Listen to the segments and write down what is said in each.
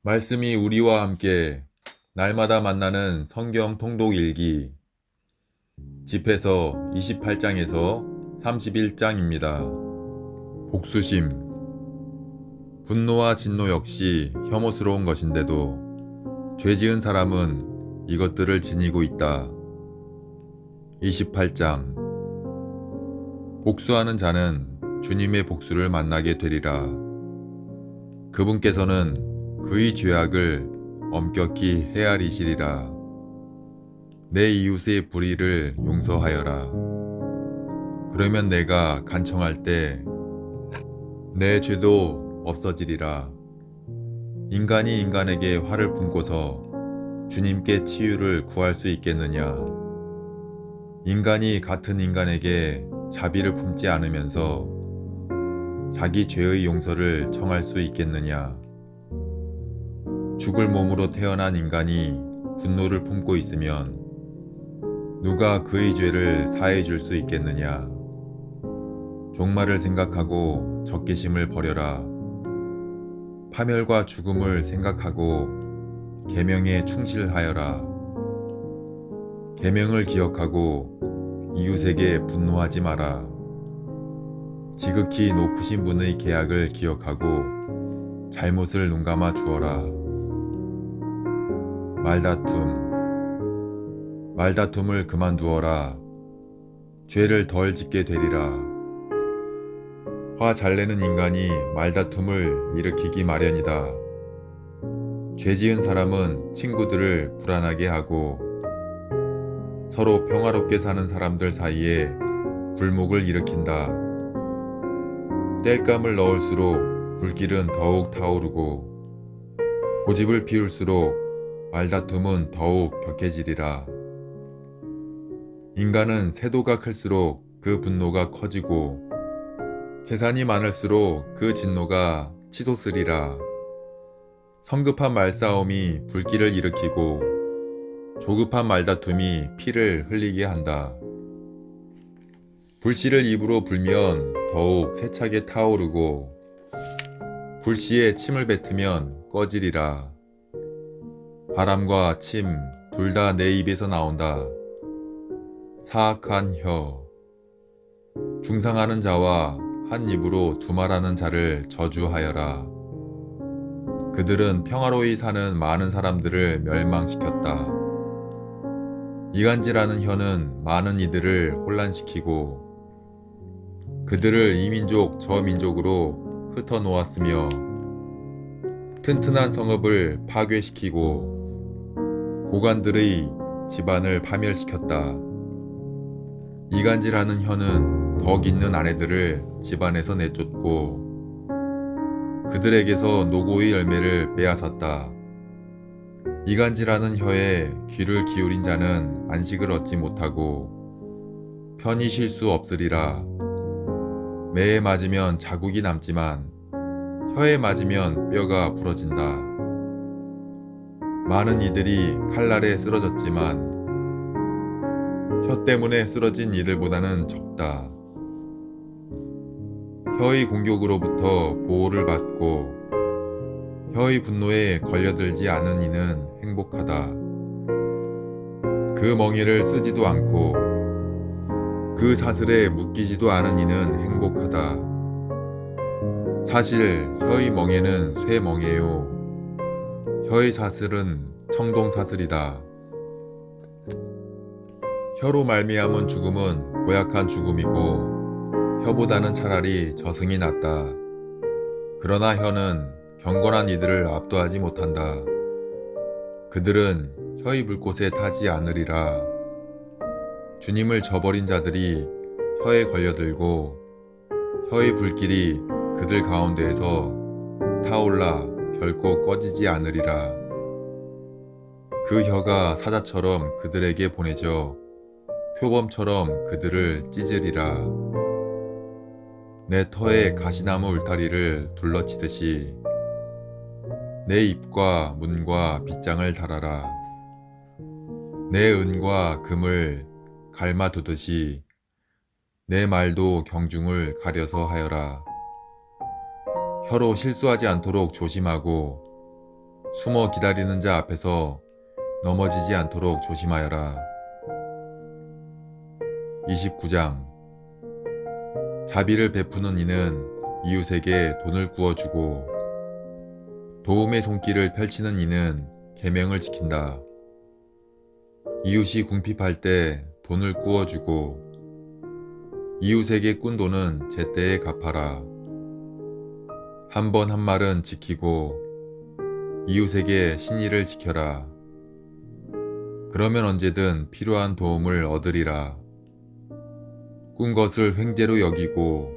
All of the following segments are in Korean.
말씀이 우리와 함께 날마다 만나는 성경 통독 일기 집에서 28장에서 31장입니다. 복수심. 분노와 진노 역시 혐오스러운 것인데도 죄 지은 사람은 이것들을 지니고 있다. 28장. 복수하는 자는 주님의 복수를 만나게 되리라. 그분께서는 그의 죄악을 엄격히 헤아리시리라. 내 이웃의 불의를 용서하여라. 그러면 내가 간청할 때 내 죄도 없어지리라. 인간이 인간에게 화를 품고서 주님께 치유를 구할 수 있겠느냐? 인간이 같은 인간에게 자비를 품지 않으면서 자기 죄의 용서를 청할 수 있겠느냐? 죽을 몸으로 태어난 인간이 분노를 품고 있으면 누가 그의 죄를 사해 줄 수 있겠느냐? 종말을 생각하고 적개심을 버려라. 파멸과 죽음을 생각하고 계명에 충실하여라. 계명을 기억하고 이웃에게 분노하지 마라. 지극히 높으신 분의 계약을 기억하고 잘못을 눈감아 주어라. 말다툼을 그만두어라. 죄를 덜 짓게 되리라. 화 잘 내는 인간이 말다툼을 일으키기 마련이다. 죄 지은 사람은 친구들을 불안하게 하고 서로 평화롭게 사는 사람들 사이에 불목을 일으킨다. 땔감을 넣을수록 불길은 더욱 타오르고 고집을 피울수록 말다툼은 더욱 격해지리라. 인간은 세도가 클수록 그 분노가 커지고 재산이 많을수록 그 진노가 치솟으리라. 성급한 말싸움이 불길을 일으키고 조급한 말다툼이 피를 흘리게 한다. 불씨를 입으로 불면 더욱 세차게 타오르고 불씨에 침을 뱉으면 꺼지리라. 바람과 침 둘 다 내 입에서 나온다. 사악한 혀. 중상하는 자와 한 입으로 두말하는 자를 저주하여라. 그들은 평화로이 사는 많은 사람들을 멸망시켰다. 이간질하는 혀는 많은 이들을 혼란시키고 그들을 이 민족 저 민족으로 흩어놓았으며 튼튼한 성읍을 파괴시키고 고관들의 집안을 파멸시켰다. 이간질하는 혀는 덕 있는 아내들을 집안에서 내쫓고 그들에게서 노고의 열매를 빼앗았다. 이간질하는 혀에 귀를 기울인 자는 안식을 얻지 못하고 편히 쉴 수 없으리라. 매에 맞으면 자국이 남지만 혀에 맞으면 뼈가 부러진다. 많은 이들이 칼날에 쓰러졌지만 혀 때문에 쓰러진 이들보다는 적다. 혀의 공격으로부터 보호를 받고 혀의 분노에 걸려들지 않은 이는 행복하다. 그 멍에를 쓰지도 않고 그 사슬에 묶이지도 않은 이는 행복하다. 사실 혀의 멍에는 쇠 멍에요. 혀의 사슬은 청동 사슬이다. 혀로 말미암은 죽음은 고약한 죽음이고 혀보다는 차라리 저승이 낫다. 그러나 혀는 경건한 이들을 압도하지 못한다. 그들은 혀의 불꽃에 타지 않으리라. 주님을 저버린 자들이 혀에 걸려들고 혀의 불길이 그들 가운데에서 타올라 결코 꺼지지 않으리라. 그 혀가 사자처럼 그들에게 보내져 표범처럼 그들을 찢으리라. 내 터에 가시나무 울타리를 둘러치듯이 내 입과 문과 빗장을 달아라. 내 은과 금을 갈마두듯이 내 말도 경중을 가려서 하여라. 혀로 실수하지 않도록 조심하고 숨어 기다리는 자 앞에서 넘어지지 않도록 조심하여라. 29장. 자비를 베푸는 이는 이웃에게 돈을 구워주고 도움의 손길을 펼치는 이는 계명을 지킨다. 이웃이 궁핍할 때 돈을 구워주고 이웃에게 꾼 돈은 제때에 갚아라. 한 번 한 말은 지키고 이웃에게 신의를 지켜라. 그러면 언제든 필요한 도움을 얻으리라. 꾼 것을 횡재로 여기고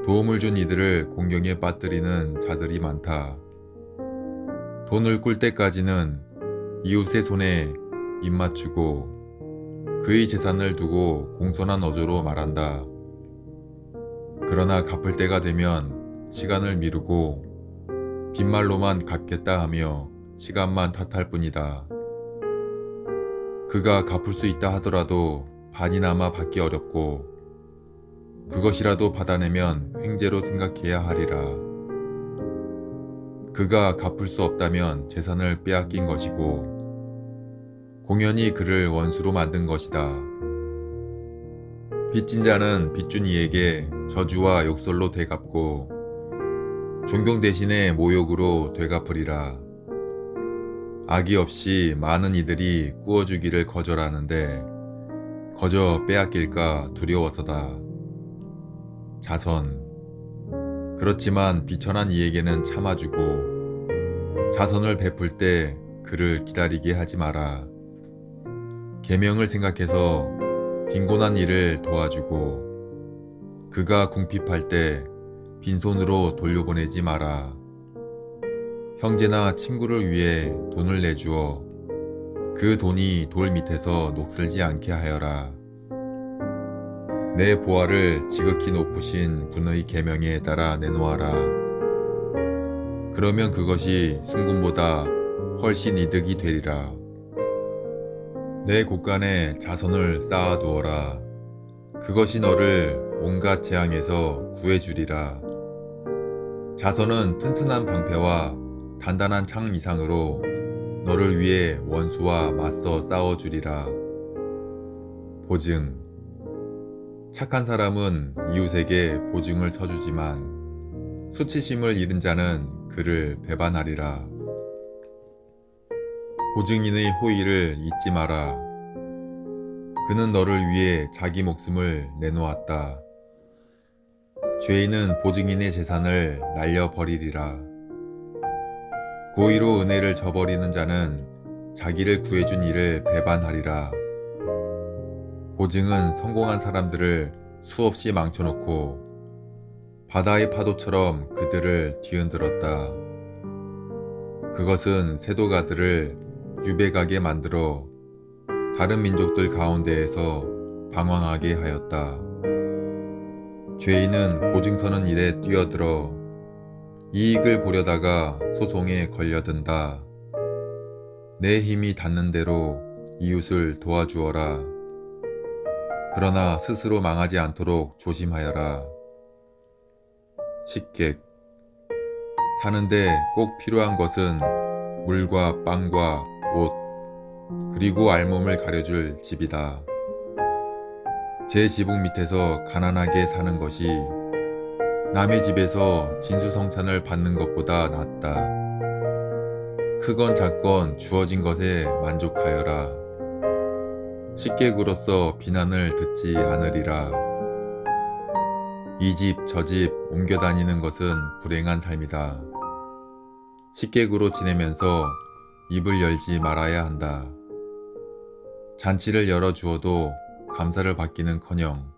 도움을 준 이들을 공경에 빠뜨리는 자들이 많다. 돈을 꿀 때까지는 이웃의 손에 입 맞추고 그의 재산을 두고 공손한 어조로 말한다. 그러나 갚을 때가 되면 시간을 미루고 빈말로만 갚겠다 하며 시간만 탓할 뿐이다. 그가 갚을 수 있다 하더라도 반이나마 받기 어렵고 그것이라도 받아내면 횡재로 생각해야 하리라. 그가 갚을 수 없다면 재산을 빼앗긴 것이고 공연히 그를 원수로 만든 것이다. 빚진 자는 빚준 이에게 저주와 욕설로 되갚고 존경 대신에 모욕으로 되갚으리라. 악의 없이 많은 이들이 꾸어주기를 거절하는데 거저 빼앗길까 두려워서다. 자선. 그렇지만 비천한 이에게는 참아주고 자선을 베풀 때 그를 기다리게 하지 마라. 계명을 생각해서 빈곤한 이를 도와주고 그가 궁핍할 때 빈손으로 돌려보내지 마라. 형제나 친구를 위해 돈을 내주어 그 돈이 돌 밑에서 녹슬지 않게 하여라. 내 보화를 지극히 높으신 분의 계명에 따라 내놓아라. 그러면 그것이 순금보다 훨씬 이득이 되리라. 내 곳간에 자선을 쌓아두어라. 그것이 너를 온갖 재앙에서 구해주리라. 자선은 튼튼한 방패와 단단한 창 이상으로 너를 위해 원수와 맞서 싸워주리라. 보증. 착한 사람은 이웃에게 보증을 서주지만 수치심을 잃은 자는 그를 배반하리라. 보증인의 호의를 잊지 마라. 그는 너를 위해 자기 목숨을 내놓았다. 죄인은 보증인의 재산을 날려버리리라. 고의로 은혜를 저버리는 자는 자기를 구해준 이를 배반하리라. 보증은 성공한 사람들을 수없이 망쳐놓고 바다의 파도처럼 그들을 뒤흔들었다. 그것은 세도가들을 유배가게 만들어 다른 민족들 가운데에서 방황하게 하였다. 죄인은 보증 서는 일에 뛰어들어 이익을 보려다가 소송에 걸려든다. 내 힘이 닿는 대로 이웃을 도와주어라. 그러나 스스로 망하지 않도록 조심하여라. 식객. 사는데 꼭 필요한 것은 물과 빵과 옷, 그리고 알몸을 가려줄 집이다. 제 지붕 밑에서 가난하게 사는 것이 남의 집에서 진수성찬을 받는 것보다 낫다. 크건 작건 주어진 것에 만족하여라. 식객으로서 비난을 듣지 않으리라. 이 집 저 집 옮겨 다니는 것은 불행한 삶이다. 식객으로 지내면서 입을 열지 말아야 한다. 잔치를 열어주어도 감사를 받기는커녕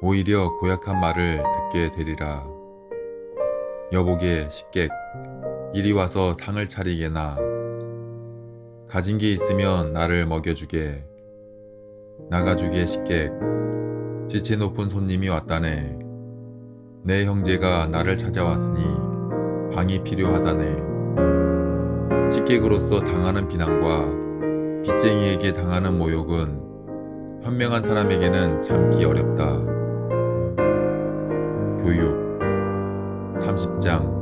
오히려 고약한 말을 듣게 되리라. 여보게 식객, 이리 와서 상을 차리게나. 가진 게 있으면 나를 먹여주게. 나가주게 식객, 지체 높은 손님이 왔다네. 내 형제가 나를 찾아왔으니 방이 필요하다네. 식객으로서 당하는 비난과 빚쟁이에게 당하는 모욕은 현명한 사람에게는 참기 어렵다. 교육. 30장.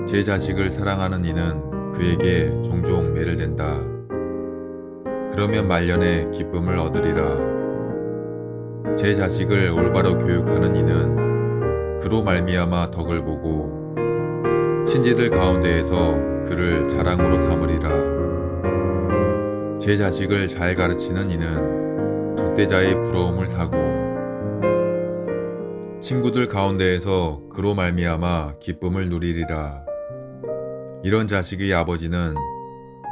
제 자식을 사랑하는 이는 그에게 종종 매를 댄다. 그러면 말년에 기쁨을 얻으리라. 제 자식을 올바로 교육하는 이는 그로 말미암아 덕을 보고 친지들 가운데에서 그를 자랑으로 삼으리라. 제 자식을 잘 가르치는 이는 적대자의 부러움을 사고 친구들 가운데에서 그로 말미암아 기쁨을 누리리라. 이런 자식의 아버지는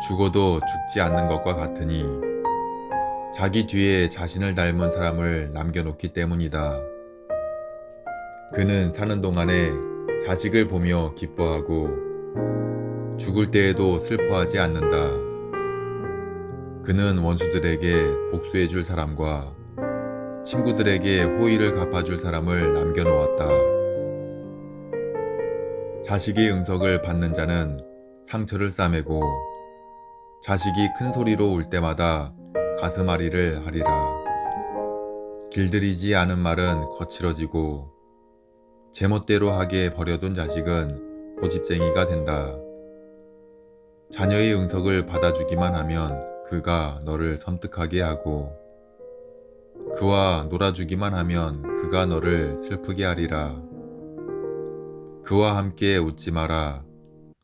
죽어도 죽지 않는 것과 같으니 자기 뒤에 자신을 닮은 사람을 남겨놓기 때문이다. 그는 사는 동안에 자식을 보며 기뻐하고 죽을 때에도 슬퍼하지 않는다. 그는 원수들에게 복수해줄 사람과 친구들에게 호의를 갚아줄 사람을 남겨놓았다. 자식의 응석을 받는 자는 상처를 싸매고 자식이 큰 소리로 울 때마다 가슴앓이를 하리라. 길들이지 않은 말은 거칠어지고 제멋대로 하게 버려둔 자식은 고집쟁이가 된다. 자녀의 응석을 받아주기만 하면 그가 너를 섬뜩하게 하고 그와 놀아주기만 하면 그가 너를 슬프게 하리라. 그와 함께 웃지 마라.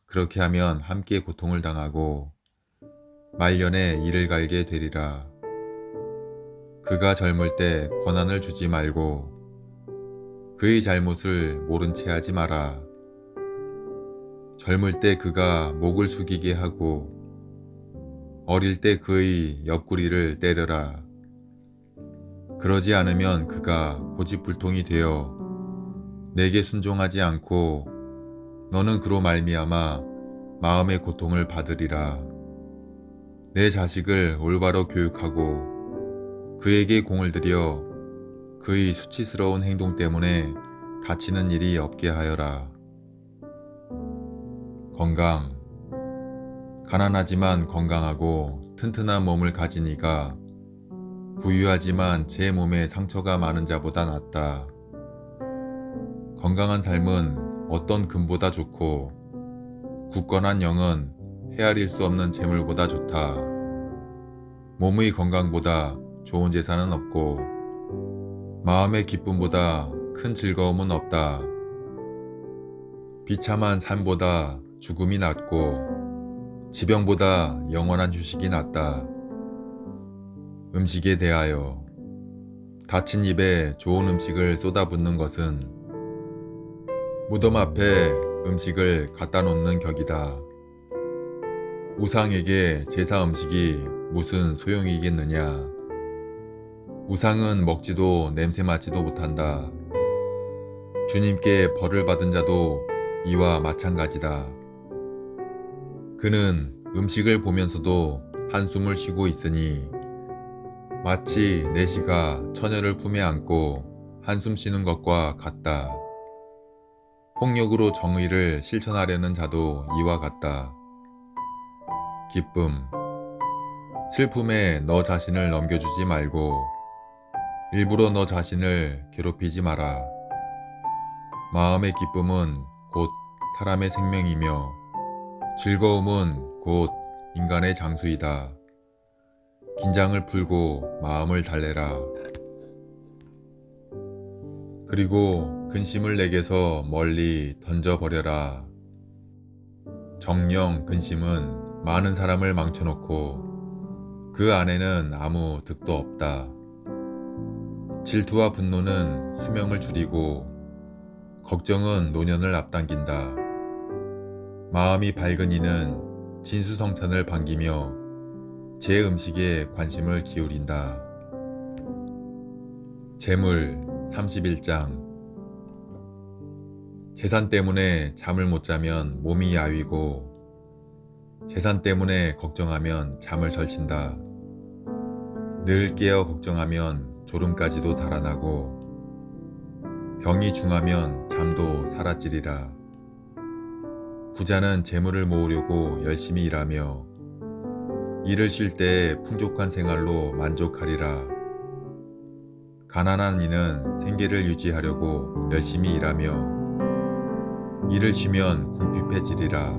그렇게 하면 함께 고통을 당하고 말년에 이를 갈게 되리라. 그가 젊을 때 권한을 주지 말고 그의 잘못을 모른 채 하지 마라. 젊을 때 그가 목을 숙이게 하고 어릴 때 그의 옆구리를 때려라. 그러지 않으면 그가 고집불통이 되어 내게 순종하지 않고 너는 그로 말미암아 마음의 고통을 받으리라. 내 자식을 올바로 교육하고 그에게 공을 들여 그의 수치스러운 행동 때문에 다치는 일이 없게 하여라. 건강. 가난하지만 건강하고 튼튼한 몸을 가진 이가 부유하지만 제 몸에 상처가 많은 자보다 낫다. 건강한 삶은 어떤 금보다 좋고 굳건한 영은 헤아릴 수 없는 재물보다 좋다. 몸의 건강보다 좋은 재산은 없고 마음의 기쁨보다 큰 즐거움은 없다. 비참한 삶보다 죽음이 낫고 지병보다 영원한 휴식이 낫다. 음식에 대하여 닫힌 입에 좋은 음식을 쏟아붓는 것은 무덤 앞에 음식을 갖다 놓는 격이다. 우상에게 제사 음식이 무슨 소용이겠느냐. 우상은 먹지도 냄새 맡지도 못한다. 주님께 벌을 받은 자도 이와 마찬가지다. 그는 음식을 보면서도 한숨을 쉬고 있으니 마치 내시가 처녀를 품에 안고 한숨 쉬는 것과 같다. 폭력으로 정의를 실천하려는 자도 이와 같다. 기쁨. 슬픔에 너 자신을 넘겨주지 말고 일부러 너 자신을 괴롭히지 마라. 마음의 기쁨은 곧 사람의 생명이며 즐거움은 곧 인간의 장수이다. 긴장을 풀고 마음을 달래라. 그리고 근심을 내게서 멀리 던져버려라. 정령 근심은 많은 사람을 망쳐놓고 그 안에는 아무 득도 없다. 질투와 분노는 수명을 줄이고 걱정은 노년을 앞당긴다. 마음이 밝은 이는 진수성찬을 반기며 제 음식에 관심을 기울인다. 재물 31장. 재산 때문에 잠을 못 자면 몸이 야위고 재산 때문에 걱정하면 잠을 설친다. 늘 깨어 걱정하면 졸음까지도 달아나고 병이 중하면 잠도 사라지리라. 부자는 재물을 모으려고 열심히 일하며 일을 쉴 때 풍족한 생활로 만족하리라. 가난한 이는 생계를 유지하려고 열심히 일하며 이를 쉬면 궁핍해지리라.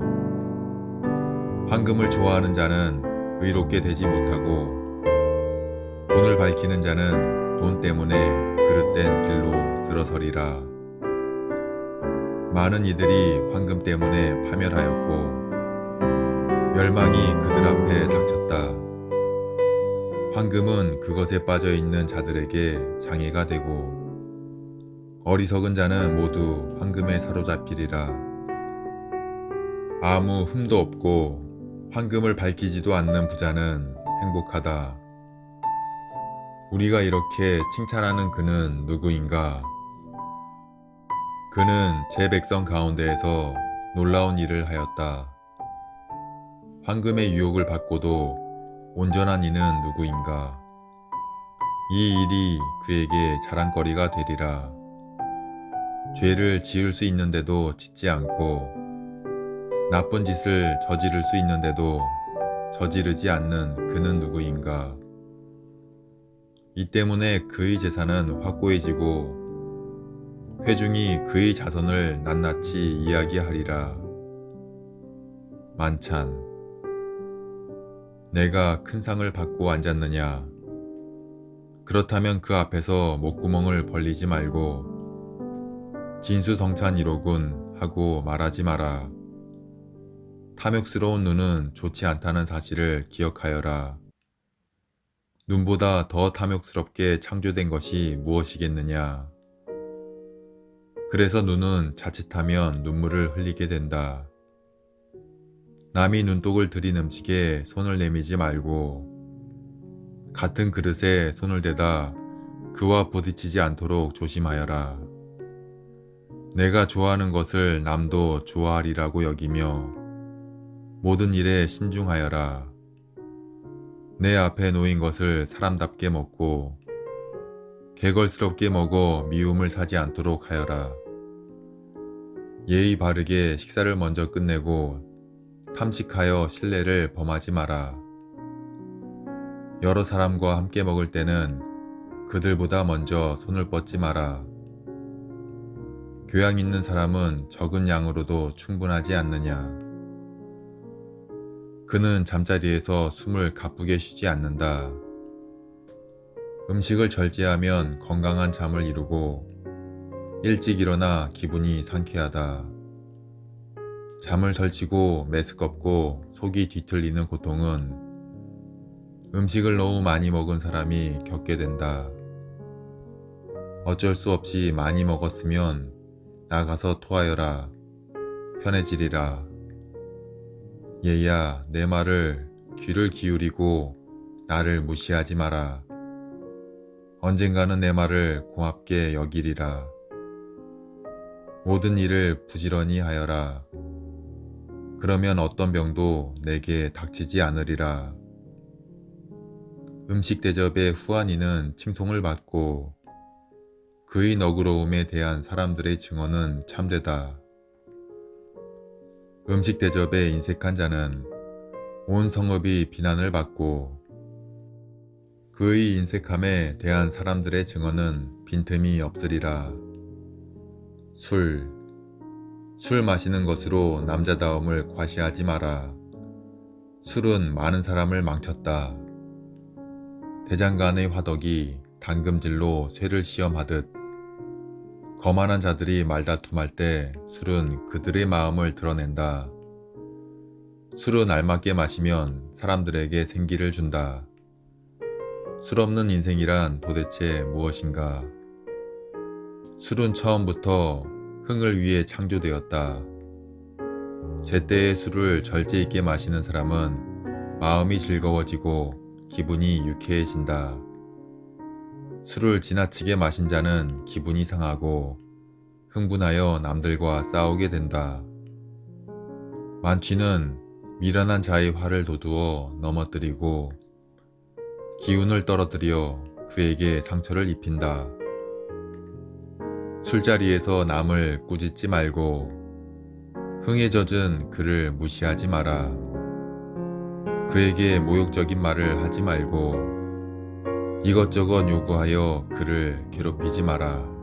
황금을 좋아하는 자는 의롭게 되지 못하고 돈을 밝히는 자는 돈 때문에 그릇된 길로 들어서리라. 많은 이들이 황금 때문에 파멸하였고 멸망이 그들 앞에 닥쳤다. 황금은 그것에 빠져 있는 자들에게 장애가 되고 어리석은 자는 모두 황금에 사로잡히리라. 아무 흠도 없고 황금을 밝히지도 않는 부자는 행복하다. 우리가 이렇게 칭찬하는 그는 누구인가? 그는 제 백성 가운데에서 놀라운 일을 하였다. 황금의 유혹을 받고도 온전한 이는 누구인가? 이 일이 그에게 자랑거리가 되리라. 죄를 지을 수 있는데도 짓지 않고 나쁜 짓을 저지를 수 있는데도 저지르지 않는 그는 누구인가? 이 때문에 그의 재산은 확고해지고 회중이 그의 자손을 낱낱이 이야기하리라. 만찬. 내가 큰 상을 받고 앉았느냐? 그렇다면 그 앞에서 목구멍을 벌리지 말고 진수성찬이로군 하고 말하지 마라. 탐욕스러운 눈은 좋지 않다는 사실을 기억하여라. 눈보다 더 탐욕스럽게 창조된 것이 무엇이겠느냐? 그래서 눈은 자칫하면 눈물을 흘리게 된다. 남이 눈독을 들인 음식에 손을 내미지 말고 같은 그릇에 손을 대다 그와 부딪히지 않도록 조심하여라. 내가 좋아하는 것을 남도 좋아하리라고 여기며 모든 일에 신중하여라. 내 앞에 놓인 것을 사람답게 먹고 개걸스럽게 먹어 미움을 사지 않도록 하여라. 예의 바르게 식사를 먼저 끝내고 탐식하여 실례를 범하지 마라. 여러 사람과 함께 먹을 때는 그들보다 먼저 손을 뻗지 마라. 교양 있는 사람은 적은 양으로도 충분하지 않느냐. 그는 잠자리에서 숨을 가쁘게 쉬지 않는다. 음식을 절제하면 건강한 잠을 이루고 일찍 일어나 기분이 상쾌하다. 잠을 설치고 메스껍고 속이 뒤틀리는 고통은 음식을 너무 많이 먹은 사람이 겪게 된다. 어쩔 수 없이 많이 먹었으면 나가서 토하여라. 편해지리라. 얘야, 내 말을 귀를 기울이고 나를 무시하지 마라. 언젠가는 내 말을 고맙게 여기리라. 모든 일을 부지런히 하여라. 그러면 어떤 병도 내게 닥치지 않으리라. 음식 대접에 후한 이는 칭송을 받고 그의 너그러움에 대한 사람들의 증언은 참되다. 음식 대접에 인색한 자는 온 성읍이 비난을 받고 그의 인색함에 대한 사람들의 증언은 빈틈이 없으리라. 술 마시는 것으로 남자다움을 과시하지 마라. 술은 많은 사람을 망쳤다. 대장간의 화덕이 당금질로 쇠를 시험하듯 거만한 자들이 말다툼할 때 술은 그들의 마음을 드러낸다. 술은 알맞게 마시면 사람들에게 생기를 준다. 술 없는 인생이란 도대체 무엇인가? 술은 처음부터 흥을 위해 창조되었다. 제때의 술을 절제 있게 마시는 사람은 마음이 즐거워지고 기분이 유쾌해진다. 술을 지나치게 마신 자는 기분이 상하고 흥분하여 남들과 싸우게 된다. 만취는 미련한 자의 화를 돋우어 넘어뜨리고 기운을 떨어뜨려 그에게 상처를 입힌다. 술자리에서 남을 꾸짖지 말고 흥에 젖은 그를 무시하지 마라. 그에게 모욕적인 말을 하지 말고 이것저것 요구하여 그를 괴롭히지 마라.